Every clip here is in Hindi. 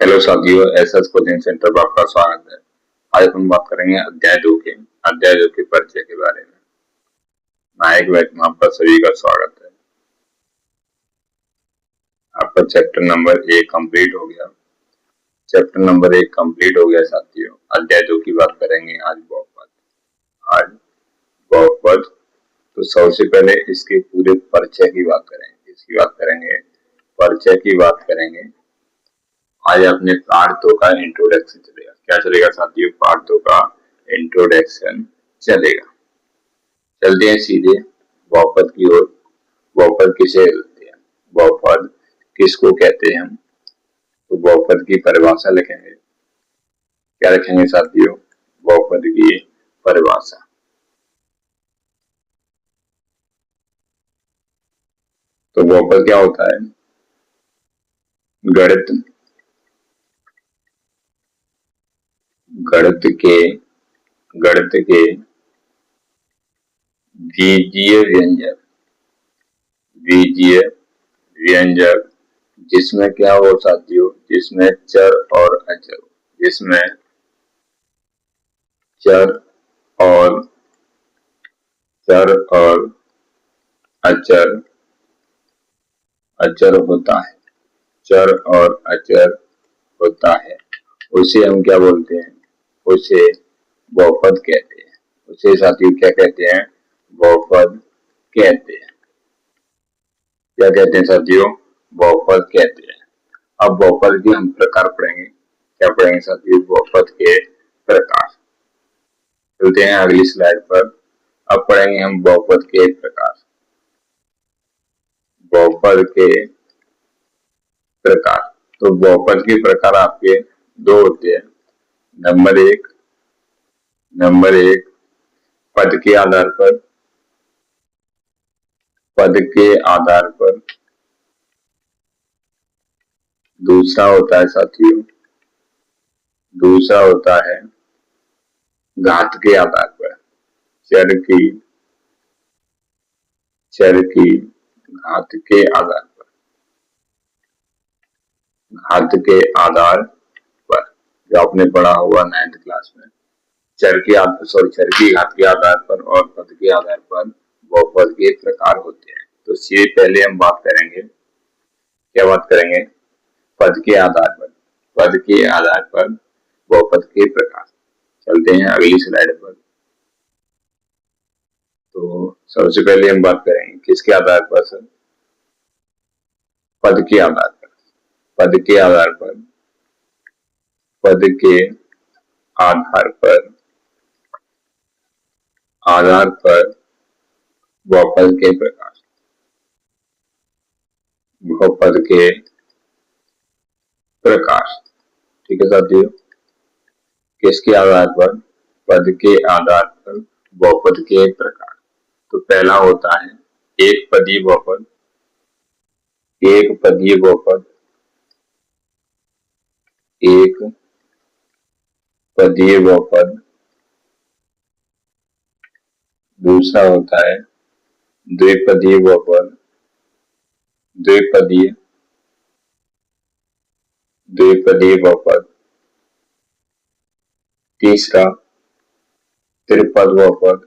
हेलो साथियों, एसएस कोचिंग सेंटर पर आपका स्वागत है। आज हम बात करेंगे अध्याय 2 के परिचय के बारे में। नायक बैच में आपका सभी का स्वागत है। आपका चैप्टर नंबर 1 कंप्लीट हो गया। साथियों, अध्याय 2 की बात करेंगे आज बहुपद। तो सबसे पहले इसके पूरे परिचय की बात करेंगे। परिचय की बात करेंगे। आज अपने पार्ट 2 का इंट्रोडक्शन चलेगा। क्या चलेगा साथियों? पार्ट 2 का इंट्रोडक्शन चलेगा। चलते हैं सीधे बहुपद की ओर। बहुपद किसे बोलते हैं? बहुपद किसको कहते हैं? हम तो बहुपद की परिभाषा लिखेंगे। क्या लिखेंगे साथियों? बहुपद की परिभाषा। तो बहुपद क्या होता है? गणित के बीजीय व्यंजक जिसमें क्या हो साथियों? जिसमें चर और अचर, जिसमें चर और अचर होता है। चर और अचर होता है, उसे हम क्या बोलते हैं? उसे बहुपद कहते हैं। उसे साथियों क्या कहते हैं? बहुपद कहते हैं। क्या कहते हैं साथियों? बहुपद कहते हैं। अब बहुपद के हम प्रकार पढ़ेंगे। क्या पढ़ेंगे साथियों? बहुपद के प्रकार। चलते हैं अगली स्लाइड पर। अब पढ़ेंगे हम बहुपद के प्रकार। बहुपद के प्रकार। तो बहुपद के प्रकार आपके दो होते हैं। नंबर एक पद के आधार पर। दूसरा होता है साथियों, घात के आधार पर। चर की घात के आधार पर, जो आपने पढ़ा हुआ 9th क्लास में। चर की घात के आधार पर और पद के आधार पर बहुपद के प्रकार होते हैं। तो इससे पहले हम बात करेंगे, क्या बात करेंगे? पद के आधार पर बहुपद के प्रकार। चलते हैं अगली स्लाइड पर। तो सबसे पहले हम बात करेंगे किसके आधार पर सर? पद के आधार पर। पद के आधार पर बहुपद के प्रकार। बहुपद के प्रकार, ठीक है साथियों। किसके आधार पर? पद के आधार पर बहुपद के प्रकार। तो पहला होता है एक पदीय बहुपद। दूसरा होता है द्विपदीय बहुपद। तीसरा त्रिपद बहुपद।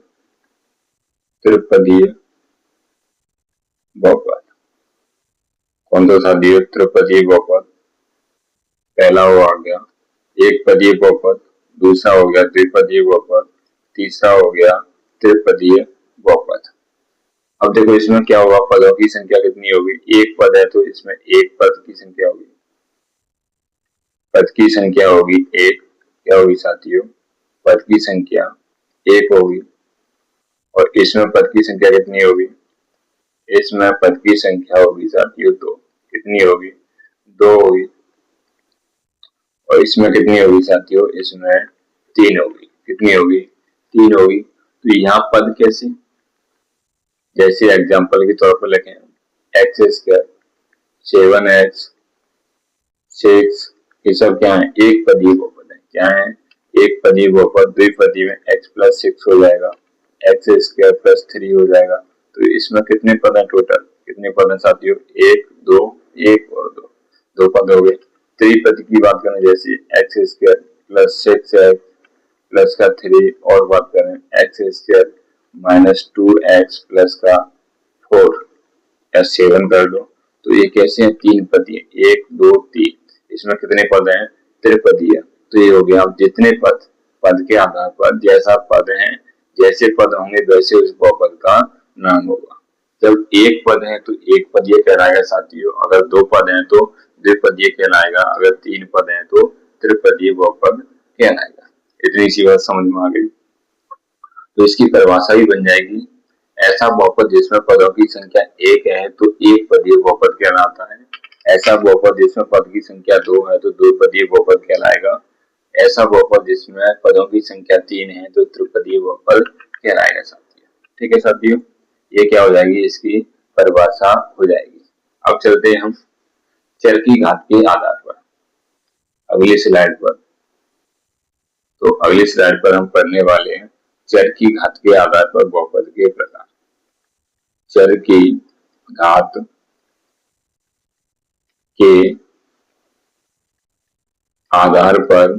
कौन सा साथियों? त्रिपदीय बहुपद। पहला वो आ गया एक पदीय बहुपद, दूसरा हो गया द्विपदीय बहुपद, तीसरा हो गया त्रिपदीय बहुपद। अब देखो इसमें क्या होगा? पदों की संख्या कितनी होगी? एक पद है तो इसमें एक पद की संख्या होगी। पद की संख्या होगी एक। क्या होगी साथियों? पद की संख्या एक होगी। और इसमें पद की संख्या कितनी होगी? इसमें पद की संख्या होगी साथियों दो। कितनी होगी? दो होगी। और इसमें कितनी होगी साथियों? इसमें तीन होगी। कितनी होगी? तीन होगी। तो यहाँ पद कैसे? जैसे एग्जांपल के तौर पर लिखें एक्स स्क्वायर, 7x, 6, ये सब क्या है? एक पदीय बहुपद है। क्या है? एक पदीय बहुपद। द्विपदीय में x + 6 हो जाएगा, x² + 3 हो जाएगा। तो इसमें कितने पद है टोटल? कितने पद है साथियों? 1, 2, 1 और 2 पद हो गए। त्रिपद की बात करें जैसे x square plus 6x plus का 3 और बात करें x square minus 2x plus का 4 या 7 कर लो। तो ये कैसे हैं? तीन पदी, 1 2 3। इसमें कितने पद हैं? त्रिपदीय। तो ये हो गया। अब जितने पद के आधार पर जैसा पद है, जैसे पद होंगे वैसे उस बहुपद का नाम होगा। जब एक पद है तो एक पदीय कहलाएगा साथियों, अगर दो पद हैं तो द्विपदीय कहलाएगा, अगर तीन पद हैं तो त्रिपदीय बहुपद कहलाएगा। इतनी सी बात समझ में आ गई। तो इसकी परिभाषा भी बन जाएगी, ऐसा बहुपद जिसमें पदों की संख्या एक है तो एक पदीय बहुपद कहलाता है। ऐसा बहुपद जिसमें पद की संख्या 2 है तो द्विपदीय बहुपद कहलाएगा। ऐसा बहुपद जिसमें पदों की संख्या 3 है तो त्रिपदीय बहुपद कहलाएगा साथियों। ठीक है साथियों, ये क्या हो जाएगी? इसकी परिभाषा हो जाएगी। अब चलते हैं हम चर की घात के आधार पर अगली स्लाइड पर। तो अगली स्लाइड पर हम पढ़ने वाले हैं चर की घात के आधार पर बहुपद के प्रकार। चर की घात के आधार पर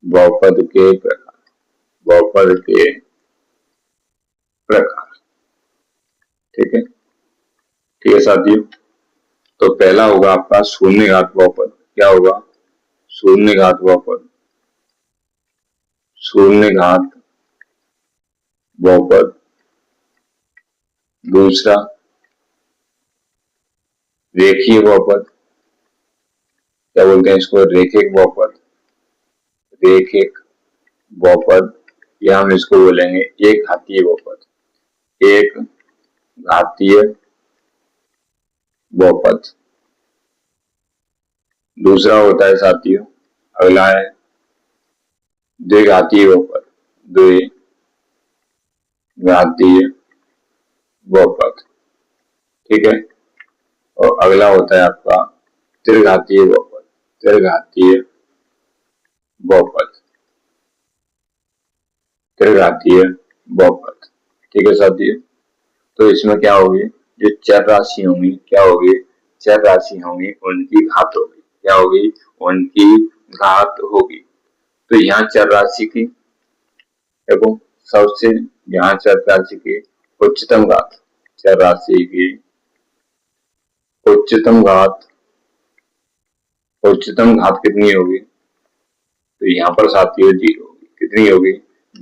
बहुपद के प्रकार, बहुपद के प्रकार। ठीक है साथियों। तो पहला होगा आपका शून्य घात बहुपद। क्या होगा? शून्य घात बहुपद। शून्य घात बहुपद। दूसरा रेखीय बहुपद। क्या बोलते हैं इसको? रेखिक बहुपद। रेखिक बहुपद या हम इसको बोलेंगे एक घातीय बहुपद। एक घातीय बहुपद। दूसरा होता है साथियों, अगला है द्विघातीय बहुपद। द्विघातीय बहुपद। ठीक है। और अगला होता है आपका त्रिघातीय बहुपद। त्रिघातीय बहुपद। त्रिघातीय बहुपद। ठीक है साथियों। तो इसमें क्या होगी? जो चर राशि होंगी, क्या होगी? चर राशि होंगी उनकी घात होगी। क्या होगी? उनकी घात होगी। तो यहाँ चर राशि की देखो, सबसे यहाँ चर राशि की उच्चतम घात, चर राशि की उच्चतम घात, उच्चतम घात कितनी होगी? तो यहाँ पर साथियों 0 होगी। कितनी होगी?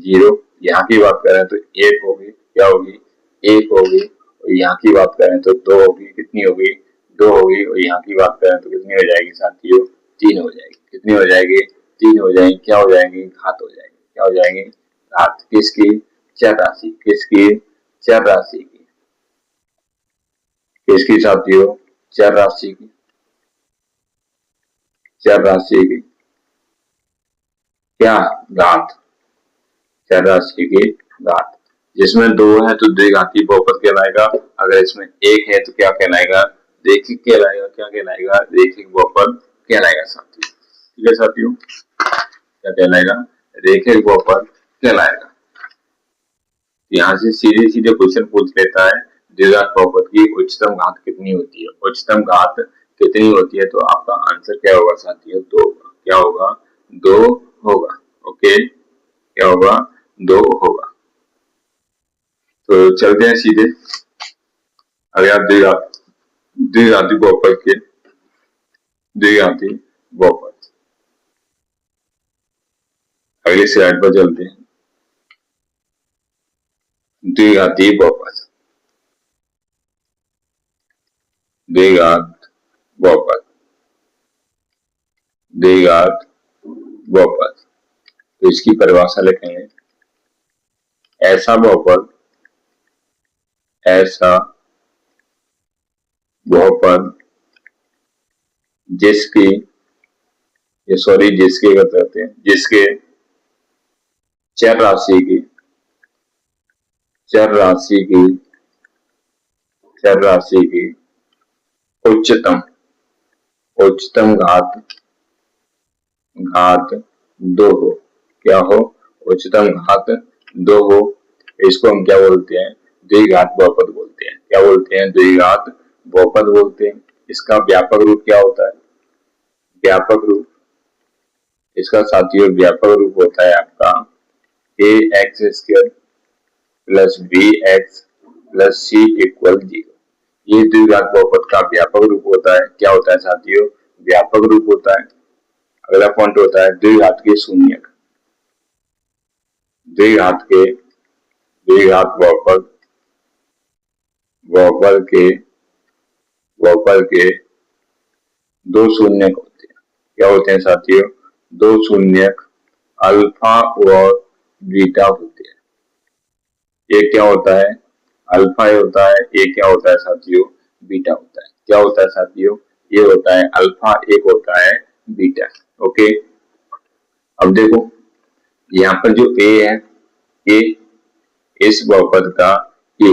0। यहाँ की बात करें तो 1 होगी। क्या होगी? 1 होगी। और यहाँ की बात करें तो 2 होगी। कितनी होगी? 2 होगी। और यहाँ की बात करें तो कितनी हो जाएगी साथियों? 3 हो जाएगी। कितनी हो जाएगी? 3 हो जाएगी। क्या हो जाएंगी? घात हो जाएगी। क्या हो जाएंगे? घात। किसकी? चर राशि। किसकी? चर राशि की। किसकी साथियों? चर राशि की। चर राशि की क्या? घात। चर राशि की घात। जिसमें 2 है तो द्विघाती बहुपद कहलाएगा। अगर इसमें 1 है तो क्या कहलाएगा? रेखिक कहलाएगा। क्या कहलाएगा? रेखिक बहुपद कहलाएगा साथियों। ठीक है साथियों, क्या कहलाएगा? रेखिक बहुपद कहलाएगा। यहाँ से सीधे सीधे क्वेश्चन पूछ लेता है द्विघात बहुपद की उच्चतम घात कितनी होती है? उच्चतम घात कितनी होती है? तो आपका आंसर क्या होगा साथियों? 2 होगा। क्या होगा? 2 होगा। ओके, क्या होगा? 2 होगा। तो चलते हैं सीधे अगला द्विघाती बहुपद के द्विघाती बहुपद। अगले स्लाइड पर चलते हैं। द्विघाती बहुपद। द्विघात बहुपद। द्विघात बहुपद। तो इसकी परिभाषा लिखेंगे, ऐसा बहुपद, ऐसा बहुपद जिसकी, जिसके करते हैं, जिसके चर राशि की, चर राशि की, चर राशि की उच्चतम, उच्चतम घात, घात 2 हो। क्या हो? उच्चतम घात 2 हो। इसको हम क्या बोलते हैं? द्विघात बहुपद बोलते हैं। क्या बोलते हैं? द्विघात बहुपद बोलते हैं। इसका व्यापक रूप क्या होता है? व्यापक रूप इसका साथियों व्यापक रूप होता है आपका a x square plus b x plus c equal 0। ये द्विघात बहुपद का व्यापक रूप होता है। क्या होता है साथियों? व्यापक रूप होता है। अगला पॉइंट होता है द्विघात के शून्यक। द्विघात बहुपद बहुपद के दो शून्यक होते हैं। क्या होते हैं साथियों? दो शून्यक अल्फा और बीटा होते हैं। एक क्या होता है? अल्फा होता है। एक क्या होता है साथियों? बीटा होता है। क्या होता है साथियों? ये होता है अल्फा, एक होता है बीटा। ओके, अब देखो यहाँ पर जो ए है, ए इस बहुपद का ए,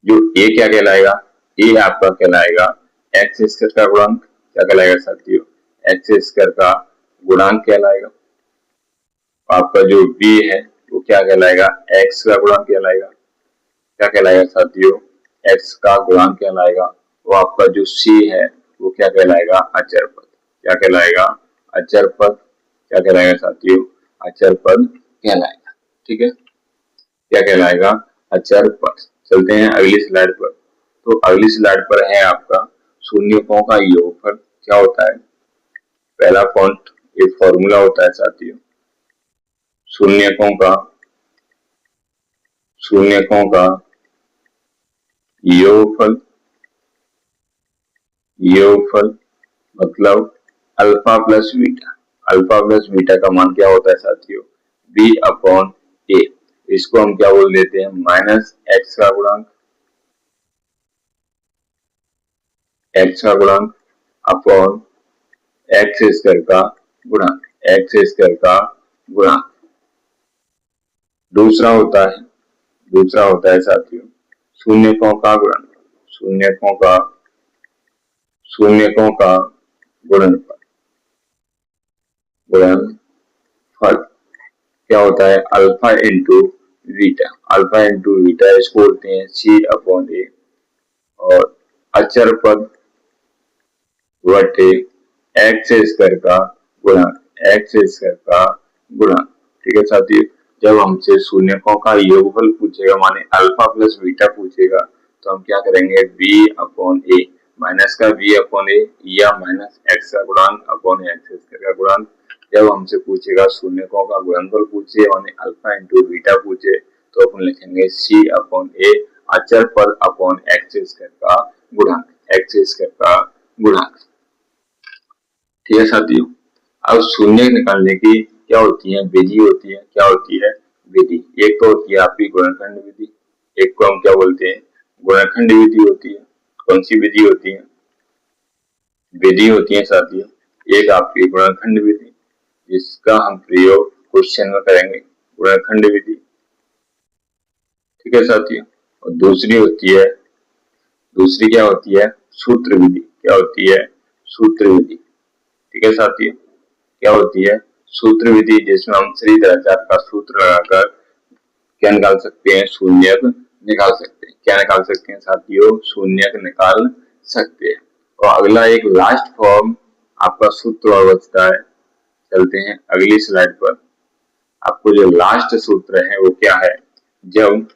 जो ए क्या कहलाएगा? ए आपका कहलाएगा एक्स स्क्वायर का गुणांक। क्या कहलाएगा साथियों? एक्स स्क्वायर का गुणांक कहलाएगा। आपका जो बी है वो क्या कहलाएगा? एक्स का गुणांक कहलाएगा। क्या कहलाएगा साथियों? एक्स का गुणांक कहलाएगा। वो आपका जो सी है वो क्या कहलाएगा? अचर पद। क्या कहलाएगा? अचर पद। क्या कहलाएगा साथियों? अचर पद कहलाएगा। ठीक है, क्या कहलाएगा? अचर पद। चलते हैं अगली स्लाइड पर। तो अगली स्लाइड पर है आपका शून्यकों का योगफल। क्या होता है? पहला पॉइंट एक फॉर्मूला होता है साथियों, शून्यकों का योगफल मतलब alpha plus beta. Alpha plus beta का मान क्या होता है साथियों? बी अपॉन ए। इसको हम क्या बोल देते हैं? माइनस एक्स का गुणांक, एक्स का गुणांक अपॉन एक्स स्क्वायर का गुणांक, एक्स स्क्वायर का गुणांक। दूसरा होता है साथियों शून्यकों का गुणनफल। शून्यकों का गुणनफल क्या होता है? Alpha into beta. Alpha into beta इसको बोलते हैं सी अपॉन ए, और अचर पद बटे एक्स स्क्वायर का गुणांक, एक्स स्क्वायर का गुणांक। ठीक है साथियों, जब हमसे शून्यकों का योगफल पूछेगा माने अल्फा प्लस बीटा पूछेगा तो हम क्या करेंगे? बी अपॉन ए, माइनस का बी अपॉन ए या माइनस एक्स का गुणांक अपॉन एक्स स्क्वायर का गुणांक। जब हमसे पूछेगा शून्यकों का गुणनफल पूछे माने अल्फा इंटू बीटा पूछे तो अपन लिखेंगे सी अपॉन ए अचर पद अपॉन एक्स स्क्वायर का गुणांक, एक्स स्क्वायर का गुणांक। ठीक है साथियों, अब शून्य निकालने की क्या होती है? विधि होती है। क्या होती है? विधि। एक तो होती है आपकी गुणनखंड विधि, एक को हम क्या बोलते हैं? गुणनखंड विधि होती है। कौन सी विधि होती है? विधि होती है साथियों एक आपकी गुणनखंड विधि, जिसका हम प्रयोग क्वेश्चन में करेंगे, गुणनखंड विधि। ठीक है साथियों, और दूसरी क्या होती है? सूत्र विधि। क्या होती है? सूत्र विधि। ठीक है साथियों, क्या होती है? सूत्र विधि, जिसमें हम श्रीधराचार्य का सूत्र लगाकर क्या निकाल सकते हैं? शून्यक निकाल सकते हैं। क्या निकाल सकते हैं साथियों? शून्यक निकाल सकते हैं। और अगला एक लास्ट फॉर्म आपका सूत्र और बचता है। चलते हैं अगली स्लाइड पर। आपको जो लास्ट सूत्र है वो क्या है? जब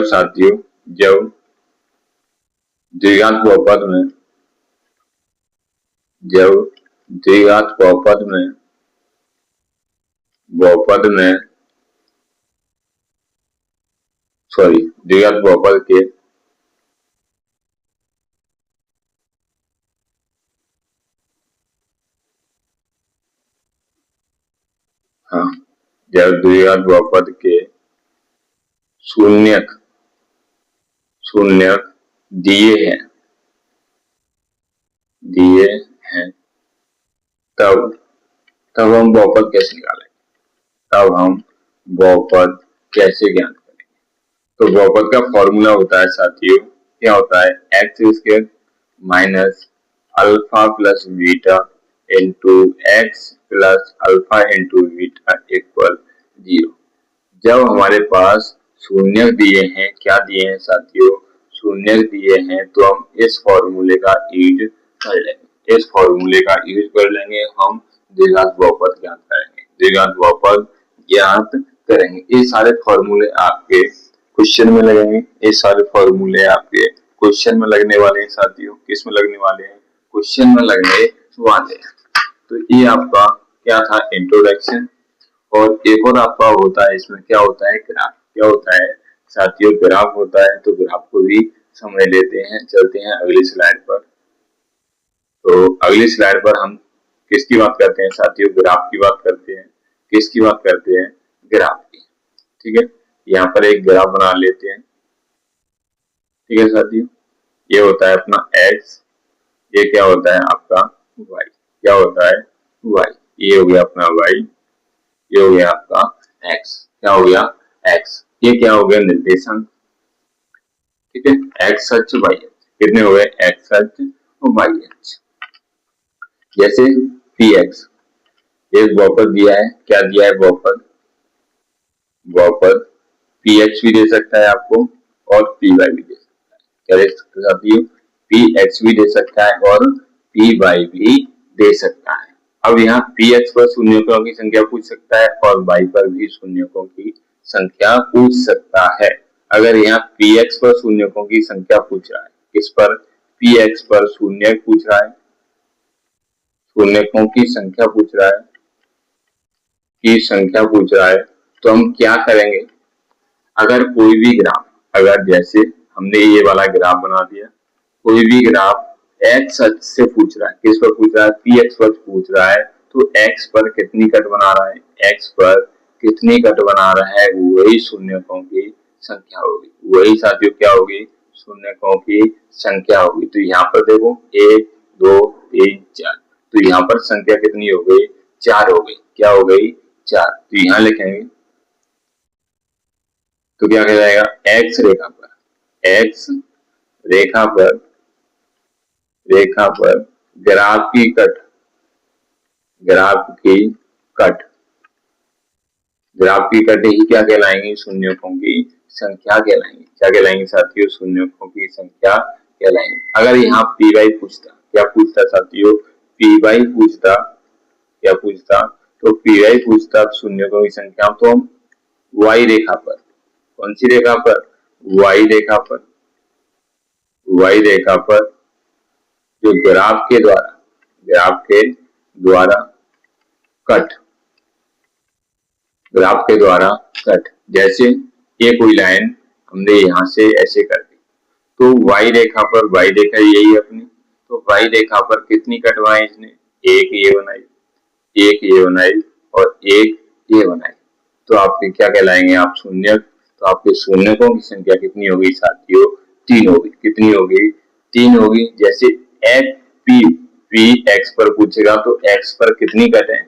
साथियों जब द्विघात बहुपद के जब द्विघात बहुपद के शून्यक दिए हैं तब हम बहुपद कैसे निकालेंगे? तब हम बहुपद कैसे ज्ञात करेंगे? तो बहुपद का फॉर्मूला होता है साथियों, क्या होता है? X square minus alpha plus beta into x plus alpha into beta equal 0। जब हमारे पास शून्य दिए हैं, क्या दिए हैं साथियों? शून्य दिए हैं तो हम इस फॉर्मूले का यूज कर लेंगे। इस फॉर्मूले का यूज कर लेंगे, हम द्विघात बहुपद ज्ञात करेंगे। द्विघात बहुपद ज्ञात करेंगे। ये सारे फॉर्मूले आपके क्वेश्चन में लगेंगे। ये सारे फॉर्मूले आपके क्वेश्चन में लगने वाले हैं साथियों। किस में लगने वाले हैं? क्वेश्चन में लगने वाले हैं। तो ये आपका क्या था? इंट्रोडक्शन। और एक और आपका होता है, इसमें क्या होता है? ग्राफ। क्या होता है साथियों? ग्राफ होता है। तो ग्राफ को भी समझ लेते हैं। चलते हैं अगली स्लाइड पर। तो अगली स्लाइड पर हम किसकी बात करते हैं साथियों? ग्राफ की बात करते हैं। किसकी बात करते हैं? ग्राफ की। ठीक है, यहाँ पर एक ग्राफ बना लेते हैं। ठीक है साथियों, ये होता है अपना x, ये क्या होता है आपका y। क्या होता है? y। ये हो गया अपना y, ये हो गया आपका x। क्या हो गया? x। ये क्या हो गया? निर्देशांक। ठीक है, x अक्ष y अक्ष। कितने हो गए? x अक्ष और y अक्ष। जैसे px, एक बहुपद दिया है। क्या दिया है? बहुपद। बहुपद px भी दे सकता है आपको और py भी दे सकता है। क्या दे सकता है? px भी दे सकता है और py भी दे सकता है। अब यहाँ px पर शून्यकों की संख्या पूछ सकता है और y पर भी शून्यकों की संख्या पूछ सकता है। अगर यहाँ px पर शून्यकों की संख्या पूछ रहा है, किस पर? px पर शून्य पूछ रहा है, शून्यकों की संख्या पूछ रहा है, की संख्या पूछ रहा है, तो हम क्या करेंगे? अगर कोई भी ग्राफ, अगर जैसे हमने ये वाला ग्राफ बना दिया, कोई भी ग्राफ x अक्ष से पूछ रहा है, किस पर पूछ रहा है? px पर पूछ रहा है, तो x पर कितनी कट बना रहा है? x पर कितनी कट बना रहा है? वही शून्यकों की संख्या होगी। वही साथियों क्या होगी? शून्यकों की संख्या होगी। तो यहाँ पर देखो 1 2 3 4, तो यहाँ पर संख्या कितनी हो गई? 4 हो गई। क्या हो गई? 4। तो यहाँ लिखेंगे तो क्या कहलाएगा? x रेखा पर, x रेखा पर, रेखा पर ग्राफ की कट, ग्राफ की कट, ग्राफ की कट ही क्या कहलाएंगी? शून्यकों की संख्या कहलाएंगी। क्या कहलाएंगी साथियों? शून्यकों की संख्या कहलाएंगी। अगर यहाँ py पूछता, क्या पूछता साथियों? py पूछता, क्या पूछता? तो py पूछता शून्यकों की संख्या, तो हम y रेखा पर, कौन सी रेखा पर? y रेखा पर, y रेखा पर जो ग्राफ के द्वारा, ग्राफ के द्वारा कट, ग्राफ के द्वारा कट, जैसे ये कोई लाइन हमने यहां से ऐसे कर दी, तो y रेखा पर, y रेखा यही अपनी, तो y रेखा पर कितनी कट बनाई इसने? एक ये बनाई, एक ये बनाई और एक ये बनाई। तो आपके क्या कहलाएंगे आप? शून्य। तो आपके शून्यकों की संख्या कितनी होगी साथियों? 3 होगी। कितनी होगी? 3 होगी। जैसे p x पर पूछेगा तो x पर कितनी कट है?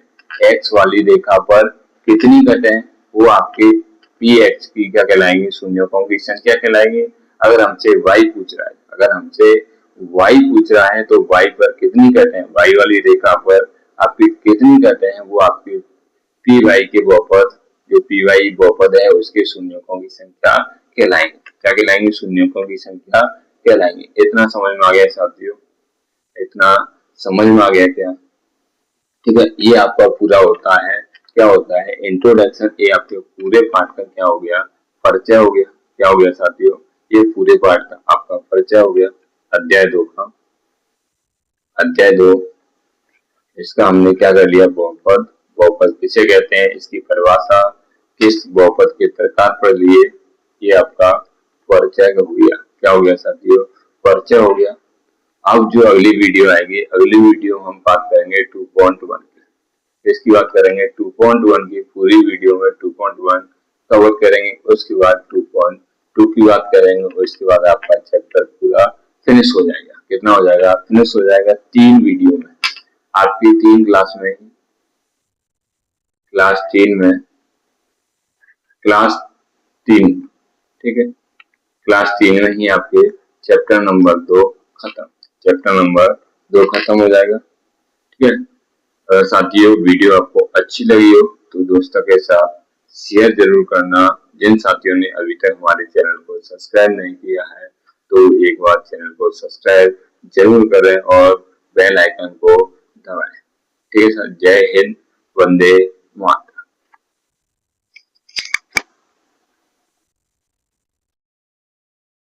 x वाली रेखा पर कितनी कट है? वो आपके px की क्या कहलाएंगे? शून्यकों की संख्या कहलाएंगे। अगर हमसे y पूछ रहा है, अगर हमसे y पूछ रहा है तो y पर कितनी कट है? y वाली रेखा पर आपकी कितनी कट है? वो आपके py के बहुपद, जो py बहुपद है उसके शून्यकों की संख्या कहलाएंगे। क्या कहलाएंगे? शून्यकों की संख्या कहलाएंगे। इतना समझ में आ गया साथियों? इतना समझ में आ गया क्या? ठीक है, ये आपका पूरा होता है, क्या होता है? इंट्रोडक्शन। ये आपके पूरे पाठ का क्या हो गया? परिचय हो गया। क्या हो गया साथियों? ये पूरे पाठ का आपका परिचय हो गया। अध्याय 2 का, अध्याय 2 इसका हमने क्या कर लिया? बहुपद। बहुपद किसे कहते हैं? इसकी परिभाषा, किस बहुपद के प्रकार पर लिए, ये आपका परिचय हो गया। क्या हो गया साथियों? परिचय हो गया। अब जो अगली वीडियो आएगी, अगली वीडियो हम बात करेंगे 2.1 की। इसकी बात करेंगे 2.1 की, पूरी वीडियो में 2.1 कवर करेंगे। उसके बाद 2.2 की बात करेंगे। उसके बाद आपका चैप्टर पूरा फिनिश हो जाएगा। कितना हो जाएगा? फिनिश हो जाएगा 3 वीडियो में। आपकी 3 क्लास में, क्लास 3 में, क्लास 3, ठीक है, क्लास 3 में ही आपके चैप्टर नंबर 2 खत्म, चैप्टर नंबर 2 खत्म हो जाएगा। ठीक है, अगर साथियों वीडियो आपको अच्छी लगी हो तो दोस्तों के साथ शेयर जरूर करना। जिन साथियों ने अभी तक हमारे चैनल को सब्सक्राइब नहीं किया है तो एक बार चैनल को सब्सक्राइब जरूर करें और बेल आइकन को दबाएं। ठीक है सर, जय हिंद, वंदे मातरम।